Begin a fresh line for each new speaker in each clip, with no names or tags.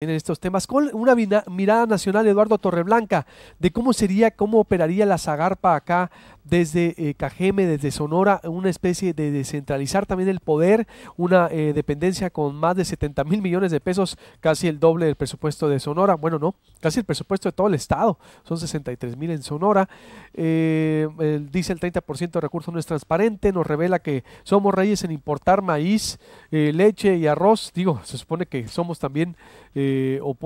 en estos temas, con una mirada nacional, Eduardo Torreblanca, de cómo sería, cómo operaría la Zagarpa acá desde Cajeme, desde Sonora, una especie de descentralizar también el poder, una dependencia con más de 70,000 millones de pesos, casi el doble del presupuesto de Sonora, bueno, no, casi el presupuesto de todo el estado, son 63,000 en Sonora, dice el 30% de recursos no es transparente, nos revela que somos reyes en importar maíz, leche y arroz, digo, se supone que somos también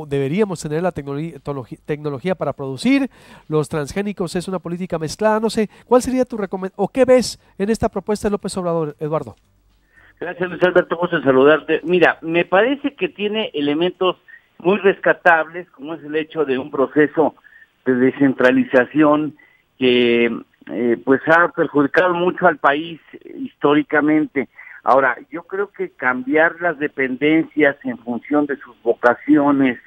deberíamos tener la tecnología para producir. Los transgénicos es una política mezclada. No sé, ¿cuál sería tu recomendación o qué ves en esta propuesta de López Obrador, Eduardo?
Gracias, Luis Alberto, gusto en saludarte. Mira, me parece que tiene elementos muy rescatables, como es el hecho de un proceso de descentralización que pues ha perjudicado mucho al país históricamente. Ahora, yo creo que cambiar las dependencias en función de sus vocaciones,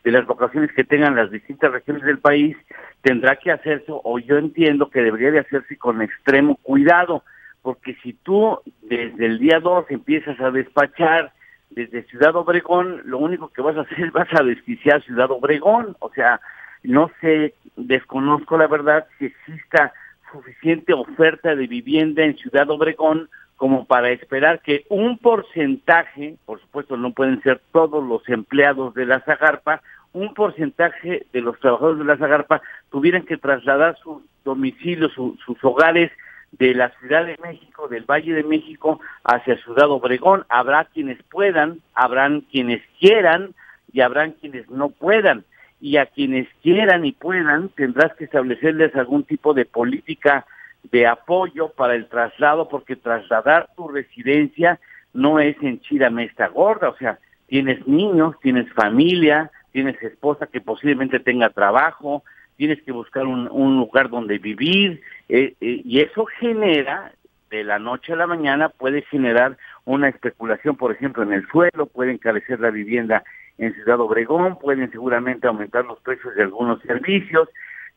de las vocaciones que tengan las distintas regiones del país, tendrá que hacerse, o yo entiendo que debería de hacerse con extremo cuidado, porque si tú desde el día 2 empiezas a despachar desde Ciudad Obregón, lo único que vas a hacer es vas a desquiciar Ciudad Obregón, o sea, no sé, desconozco la verdad si exista suficiente oferta de vivienda en Ciudad Obregón como para esperar que un porcentaje, por supuesto no pueden ser todos los empleados de la Zagarpa, un porcentaje de los trabajadores de la Zagarpa tuvieran que trasladar sus domicilios, sus hogares de la Ciudad de México, del Valle de México, hacia Ciudad Obregón. Habrá quienes puedan, habrán quienes quieran y habrán quienes no puedan. Y a quienes quieran y puedan tendrás que establecerles algún tipo de política de apoyo para el traslado, porque trasladar tu residencia no es en Chiramesta Gorda, o sea, tienes niños, tienes familia, tienes esposa que posiblemente tenga trabajo, tienes que buscar un lugar donde vivir, y eso genera, de la noche a la mañana, puede generar una especulación, por ejemplo, en el suelo, puede encarecer la vivienda en Ciudad Obregón, pueden seguramente aumentar los precios de algunos servicios.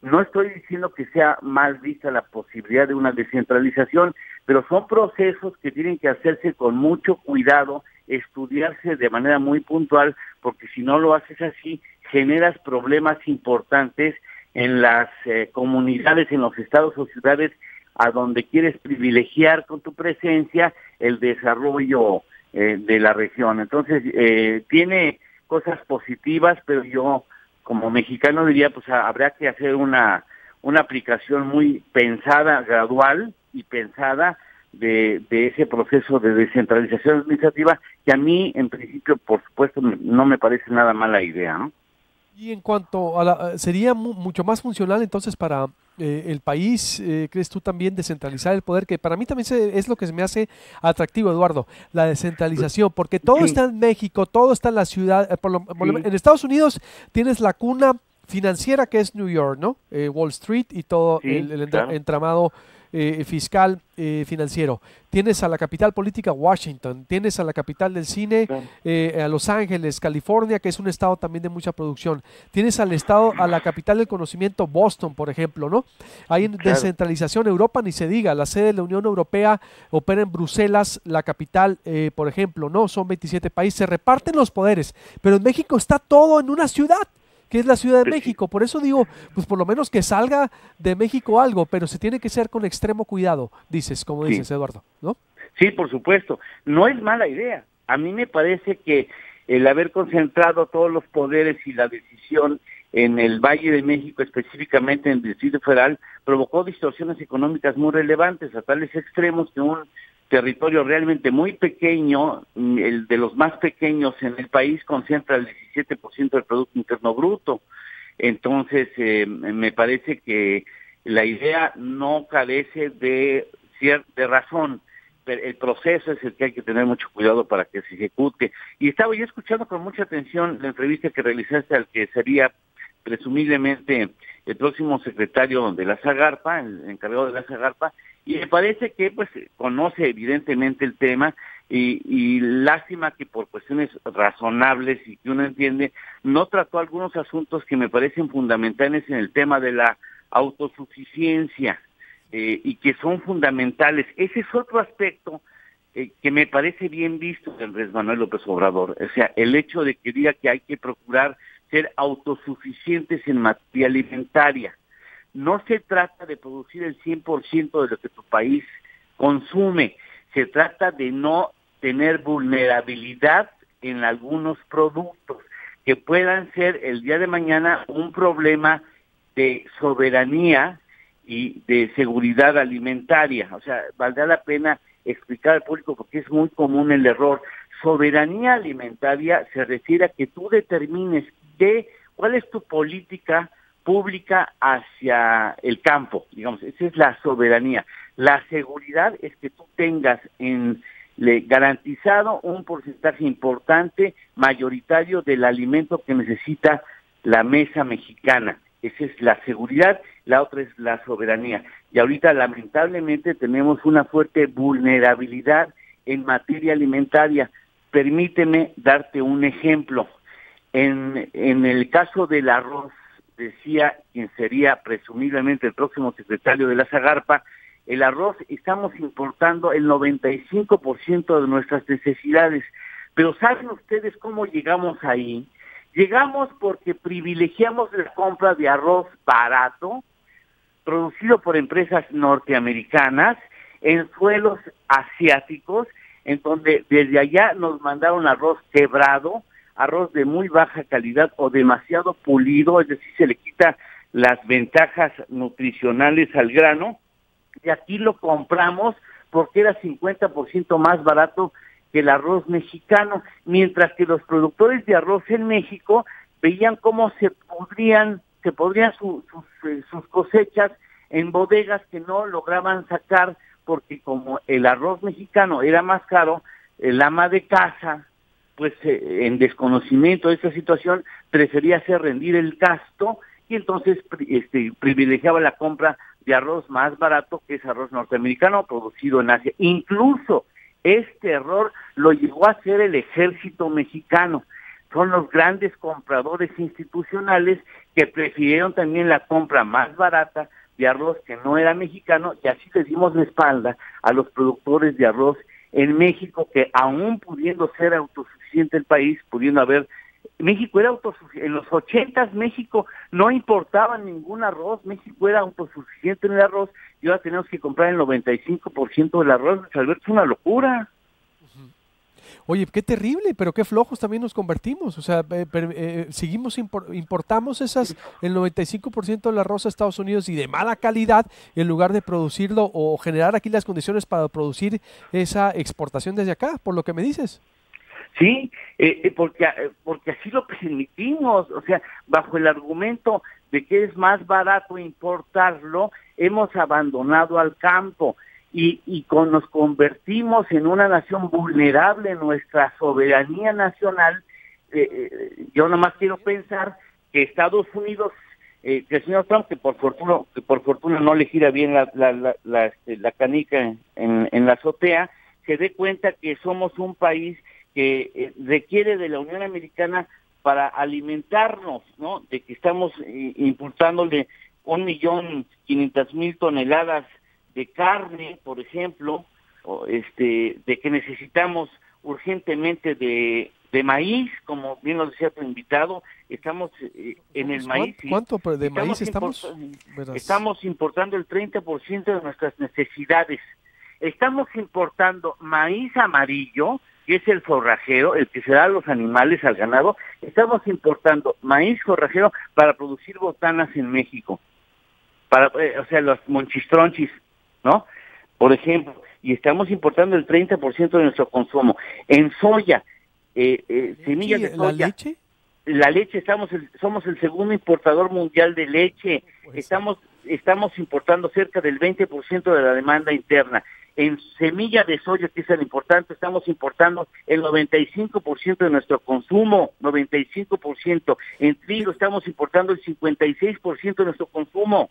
No estoy diciendo que sea mal vista la posibilidad de una descentralización, pero son procesos que tienen que hacerse con mucho cuidado, estudiarse de manera muy puntual, porque si no lo haces así, generas problemas importantes en las comunidades, en los estados o ciudades a donde quieres privilegiar con tu presencia el desarrollo de la región. Entonces, tiene cosas positivas, pero yo como mexicano diría, pues habrá que hacer una aplicación muy pensada, gradual y pensada de ese proceso de descentralización administrativa, que a mí, en principio, por supuesto, no me parece nada mala idea, ¿no?
Y en cuanto a sería mucho más funcional entonces para el país, ¿crees tú también descentralizar el poder? Que para mí también es lo que se me hace atractivo, Eduardo, la descentralización, porque todo
Sí,
está en México, todo está en la ciudad,
sí,
en Estados Unidos tienes la cuna financiera que es New York, ¿no? Wall Street y todo
sí,
el
claro,
entramado fiscal financiero. Tienes a la capital política Washington, tienes a la capital del cine
claro.
a Los Ángeles, California, que es un estado también de mucha producción. Tienes al estado, a la capital del conocimiento, Boston, por ejemplo, ¿no? Hay
Claro.
descentralización, Europa ni se diga, la sede de la Unión Europea opera en Bruselas, la capital, por ejemplo, ¿no? Son 27 países, se reparten los poderes, pero en México está todo en una ciudad, que es la Ciudad de
Pues sí.
México. Por eso digo, pues por lo menos que salga de México algo, pero se tiene que ser con extremo cuidado, dices, como
Sí,
dices, Eduardo, ¿no?
sí, por supuesto. No es mala idea. A mí me parece que el haber concentrado todos los poderes y la decisión en el Valle de México, específicamente en el Distrito Federal, provocó distorsiones económicas muy relevantes, a tales extremos que un territorio realmente muy pequeño, el de los más pequeños en el país, concentra el 17% del Producto Interno Bruto. Entonces, me parece que la idea no carece de razón, pero el proceso es el que hay que tener mucho cuidado para que se ejecute. Y estaba yo escuchando con mucha atención la entrevista que realizaste al que sería presumiblemente el próximo secretario de la Zagarpa, el encargado de la Zagarpa, y me parece que pues conoce evidentemente el tema y lástima que por cuestiones razonables y que uno entiende, no trató algunos asuntos que me parecen fundamentales en el tema de la autosuficiencia y que son fundamentales. Ese es otro aspecto que me parece bien visto de Andrés Manuel López Obrador. O sea, el hecho de que diga que hay que procurar ser autosuficientes en materia alimentaria. No se trata de producir el 100% de lo que tu país consume, se trata de no tener vulnerabilidad en algunos productos que puedan ser el día de mañana un problema de soberanía y de seguridad alimentaria. O sea, valdrá la pena explicar al público porque es muy común el error. Soberanía alimentaria se refiere a que tú determines cuál es tu política pública hacia el campo, digamos, esa es la soberanía. La seguridad es que tú tengas garantizado un porcentaje importante, mayoritario del alimento que necesita la mesa mexicana. Esa es la seguridad, la otra es la soberanía. Y ahorita lamentablemente tenemos una fuerte vulnerabilidad en materia alimentaria. Permíteme darte un ejemplo. En el caso del arroz, decía quien sería presumiblemente el próximo secretario de la Zagarpa, el arroz estamos importando el 95% de nuestras necesidades. Pero ¿saben ustedes cómo llegamos ahí? Llegamos porque privilegiamos la compra de arroz barato, producido por empresas norteamericanas, en suelos asiáticos, en donde desde allá nos mandaron arroz quebrado, arroz de muy baja calidad o demasiado pulido, es decir, se le quita las ventajas nutricionales al grano, y aquí lo compramos porque era 50% más barato que el arroz mexicano, mientras que los productores de arroz en México veían cómo se podrían sus cosechas en bodegas que no lograban sacar, porque como el arroz mexicano era más caro, el ama de casa, pues en desconocimiento de esta situación, prefería hacer rendir el gasto y entonces privilegiaba la compra de arroz más barato, que es arroz norteamericano producido en Asia. Incluso este error lo llegó a hacer el ejército mexicano. Son los grandes compradores institucionales que prefirieron también la compra más barata de arroz que no era mexicano, y así le dimos la espalda a los productores de arroz en México, que aún pudiendo ser autosuficiente el país, pudiendo haber, México era autosuficiente, en los 80 México no importaba ningún arroz, México era autosuficiente en el arroz, y ahora tenemos que comprar el 95% del arroz, Alberto, es una locura.
Oye, qué terrible, pero qué flojos también nos convertimos. O sea, seguimos importamos el 95% del arroz a Estados Unidos y de mala calidad, en lugar de producirlo o generar aquí las condiciones para producir esa exportación desde acá, por lo que me dices.
Sí, porque así lo permitimos, o sea, bajo el argumento de que es más barato importarlo, hemos abandonado al campo. Nos convertimos en una nación vulnerable en nuestra soberanía nacional. Yo nomás quiero pensar que Estados Unidos, que el señor Trump, que por fortuna no le gira bien la canica en la azotea, se dé cuenta que somos un país que requiere de la Unión Americana para alimentarnos, ¿no? De que estamos importándole 1.500.000 toneladas de carne, por ejemplo, de que necesitamos urgentemente de maíz, como bien lo decía tu invitado, estamos en el maíz.
¿Cuánto de maíz estamos?
Estamos importando el 30% de nuestras necesidades. Estamos importando maíz amarillo, que es el forrajero, el que se da a los animales, al ganado. Estamos importando maíz forrajero para producir botanas en México, o sea, los monchistronchis, ¿no? Por ejemplo, y estamos importando el 30% de nuestro consumo. En soya, semillas de soya.
¿La leche?
La leche, somos el segundo importador mundial de leche. Estamos importando cerca del 20% de la demanda interna. En semilla de soya, que es el importante, estamos importando el 95% de nuestro consumo, 95%. En trigo estamos importando el 56% de nuestro consumo.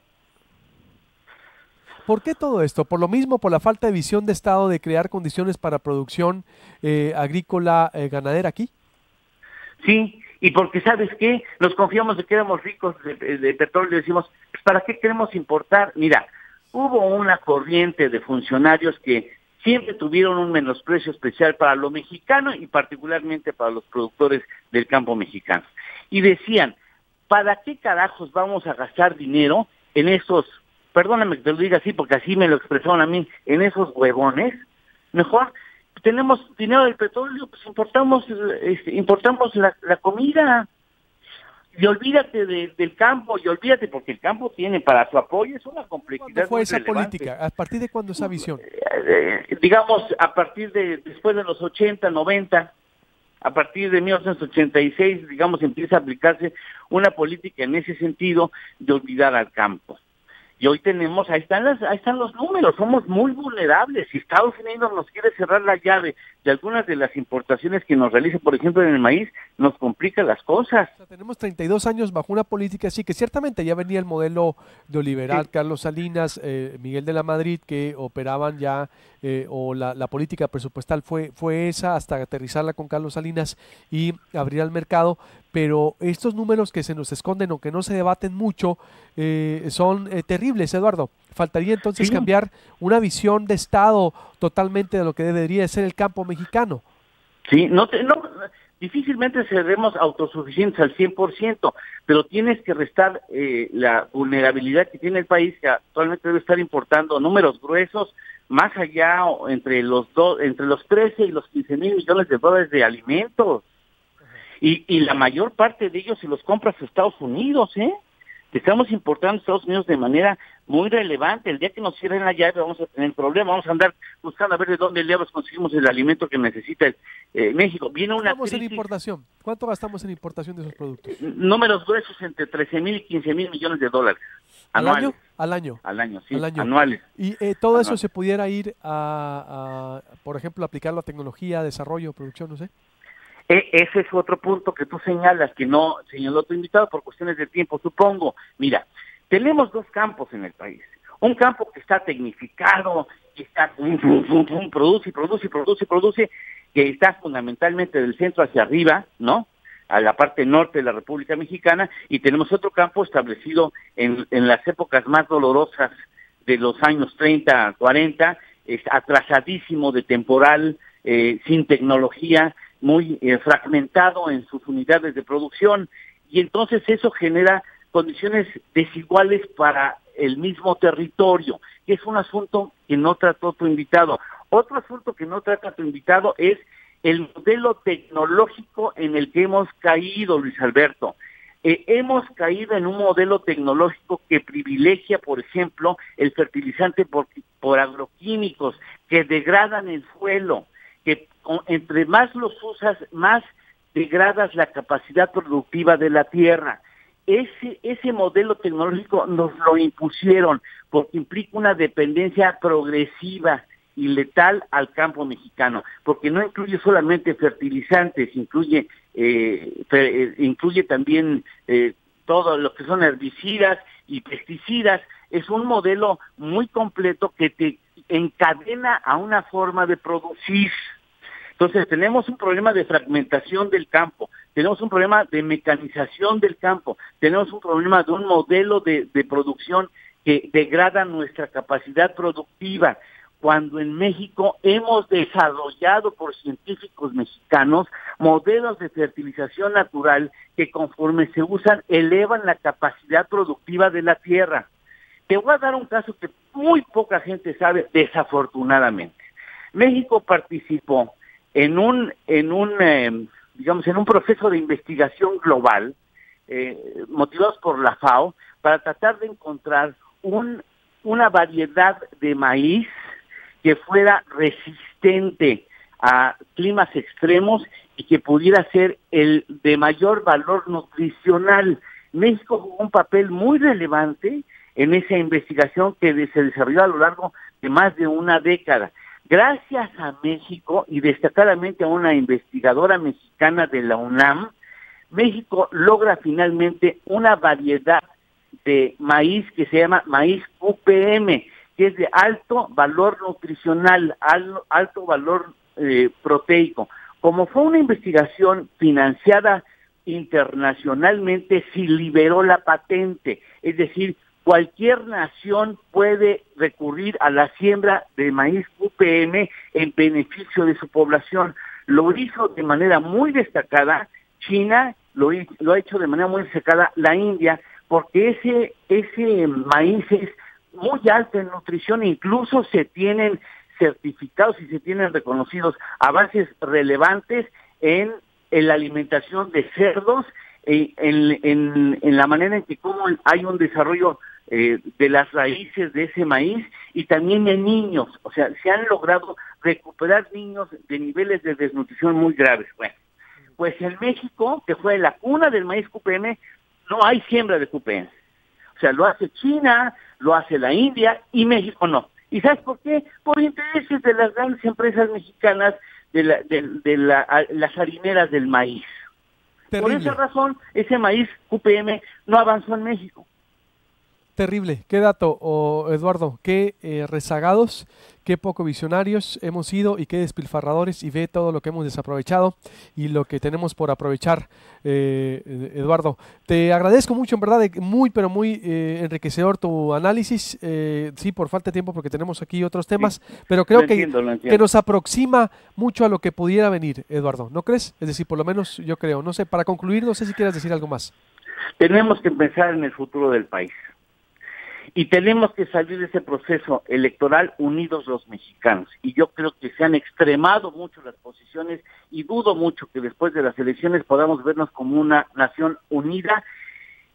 ¿Por qué todo esto? Por lo mismo, por la falta de visión de Estado de crear condiciones para producción agrícola, ganadera aquí.
Sí, y porque, ¿sabes qué? Nos confiamos de que éramos ricos de petróleo y decimos, pues, ¿para qué queremos importar? Mira, hubo una corriente de funcionarios que siempre tuvieron un menosprecio especial para lo mexicano y particularmente para los productores del campo mexicano. Y decían, ¿para qué carajos vamos a gastar dinero en esos, perdóname que te lo diga así porque así me lo expresaron a mí, en esos huevones? Mejor tenemos dinero del petróleo, pues importamos la comida. Y olvídate del campo, y olvídate, porque el campo tiene para su apoyo, es una complejidad.
¿Cuándo fue esa
relevante.
política? ¿A partir de cuándo esa visión?
Digamos, a partir después de los 80, 90, a partir de 1986, digamos, empieza a aplicarse una política en ese sentido de olvidar al campo. Y hoy tenemos, ahí están los números, somos muy vulnerables. Si Estados Unidos nos quiere cerrar la llave de algunas de las importaciones que nos realiza, por ejemplo, en el maíz, nos complica las cosas.
O sea, tenemos 32 años bajo una política así, que ciertamente ya venía el modelo neoliberal, sí. Carlos Salinas, Miguel de la Madrid, que operaban ya, o la política presupuestal fue esa, hasta aterrizarla con Carlos Salinas y abrir al mercado. Pero estos números que se nos esconden o que no se debaten mucho son terribles, Eduardo. Faltaría entonces cambiar una visión de Estado totalmente de lo que debería ser el campo mexicano.
Sí, difícilmente seremos autosuficientes al 100%, pero tienes que restar la vulnerabilidad que tiene el país, que actualmente debe estar importando números gruesos, más allá entre los 13 y los 15 mil millones de dólares de alimentos. Y la mayor parte de ellos se los compras a Estados Unidos, Estamos importando a Estados Unidos de manera muy relevante. El día que nos cierren la llave vamos a tener problemas, vamos a andar buscando a ver de dónde diablos conseguimos el alimento que necesita México. Viene una
crisis. En importación. ¿Cuánto gastamos en importación de esos productos?
Números gruesos entre 13 mil y 15 mil millones de dólares.
¿Al año?
Al año, sí,
al año.
Anuales.
Y todo eso se pudiera ir a, por ejemplo, aplicarlo a tecnología, desarrollo, producción, no sé.
Ese es otro punto que tú señalas, que no señaló tu invitado por cuestiones de tiempo, supongo. Mira, tenemos dos campos en el país. Un campo que está tecnificado, que está produce, que está fundamentalmente del centro hacia arriba, ¿no? A la parte norte de la República Mexicana, y tenemos otro campo establecido en las épocas más dolorosas de los años 30, 40, atrasadísimo de temporal, sin tecnología, muy fragmentado en sus unidades de producción, y entonces eso genera condiciones desiguales para el mismo territorio, que es un asunto que no trató tu invitado. Otro asunto que no trata tu invitado es el modelo tecnológico en el que hemos caído, Luis Alberto. Hemos caído en un modelo tecnológico que privilegia, por ejemplo, el fertilizante por agroquímicos, que degradan el suelo, que entre más los usas, más degradas la capacidad productiva de la tierra. Ese modelo tecnológico nos lo impusieron porque implica una dependencia progresiva y letal al campo mexicano, porque no incluye solamente fertilizantes, incluye también todo lo que son herbicidas y pesticidas. Es un modelo muy completo que te encadena a una forma de producir. Entonces tenemos un problema de fragmentación del campo, tenemos un problema de mecanización del campo, tenemos un problema de un modelo de producción que degrada nuestra capacidad productiva, cuando en México hemos desarrollado por científicos mexicanos modelos de fertilización natural que conforme se usan elevan la capacidad productiva de la tierra. Te voy a dar un caso que muy poca gente sabe, desafortunadamente. México participó en un proceso de investigación global, motivados por la FAO, para tratar de encontrar una variedad de maíz que fuera resistente a climas extremos y que pudiera ser el de mayor valor nutricional. México jugó un papel muy relevante en esa investigación que se desarrolló a lo largo de más de una década. Gracias a México y destacadamente a una investigadora mexicana de la UNAM, México logra finalmente una variedad de maíz que se llama maíz UPM, que es de alto valor nutricional, alto valor proteico. Como fue una investigación financiada internacionalmente, se liberó la patente, es decir, cualquier nación puede recurrir a la siembra de maíz UPM en beneficio de su población. Lo hizo de manera muy destacada China, lo ha hecho de manera muy destacada la India, porque ese maíz es muy alto en nutrición, incluso se tienen certificados y se tienen reconocidos avances relevantes en la alimentación de cerdos, en la manera en que cómo hay un desarrollo de las raíces de ese maíz, y también en niños. O sea, se han logrado recuperar niños de niveles de desnutrición muy graves. Bueno, pues en México, que fue la cuna del maíz QPM, no hay siembra de QPM. O sea, lo hace China, lo hace la India, y México no. ¿Y sabes por qué? Por intereses de las grandes empresas mexicanas, de las harineras del maíz.
Terrible.
Por esa razón, ese maíz QPM no avanzó en México.
Terrible. Qué dato, Eduardo. Qué rezagados, qué poco visionarios hemos sido y qué despilfarradores, y ve todo lo que hemos desaprovechado y lo que tenemos por aprovechar, Eduardo. Te agradezco mucho, en verdad, muy, pero muy enriquecedor tu análisis. Sí, por falta de tiempo, porque tenemos aquí otros temas, sí, pero creo que nos aproxima mucho a lo que pudiera venir, Eduardo. ¿No crees? Es decir, por lo menos yo creo. No sé, para concluir, no sé si quieras decir algo más.
Tenemos que pensar en el futuro del país. Y tenemos que salir de ese proceso electoral unidos los mexicanos. Y yo creo que se han extremado mucho las posiciones, y dudo mucho que después de las elecciones podamos vernos como una nación unida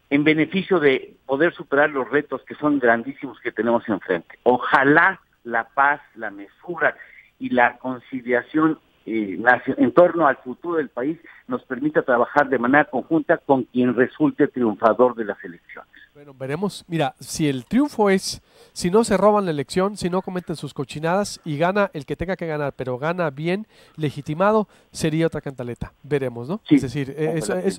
en beneficio de poder superar los retos que son grandísimos que tenemos enfrente. Ojalá la paz, la mesura y la conciliación en torno al futuro del país nos permita trabajar de manera conjunta con quien resulte triunfador de las elecciones.
Bueno, veremos. Mira, si el triunfo es, si no se roban la elección, si no cometen sus cochinadas y gana el que tenga que ganar, pero gana bien, legitimado, sería otra cantaleta. Veremos, ¿no?
Sí,
es decir,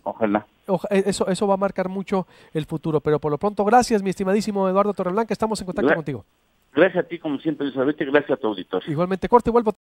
ojalá.
Eso va a marcar mucho el futuro. Pero por lo pronto, gracias, mi estimadísimo Eduardo Torreblanca. Estamos en contacto contigo.
Gracias a ti, como siempre, Elizabeth. Gracias a tu auditor.
Igualmente, corte y vuelvo.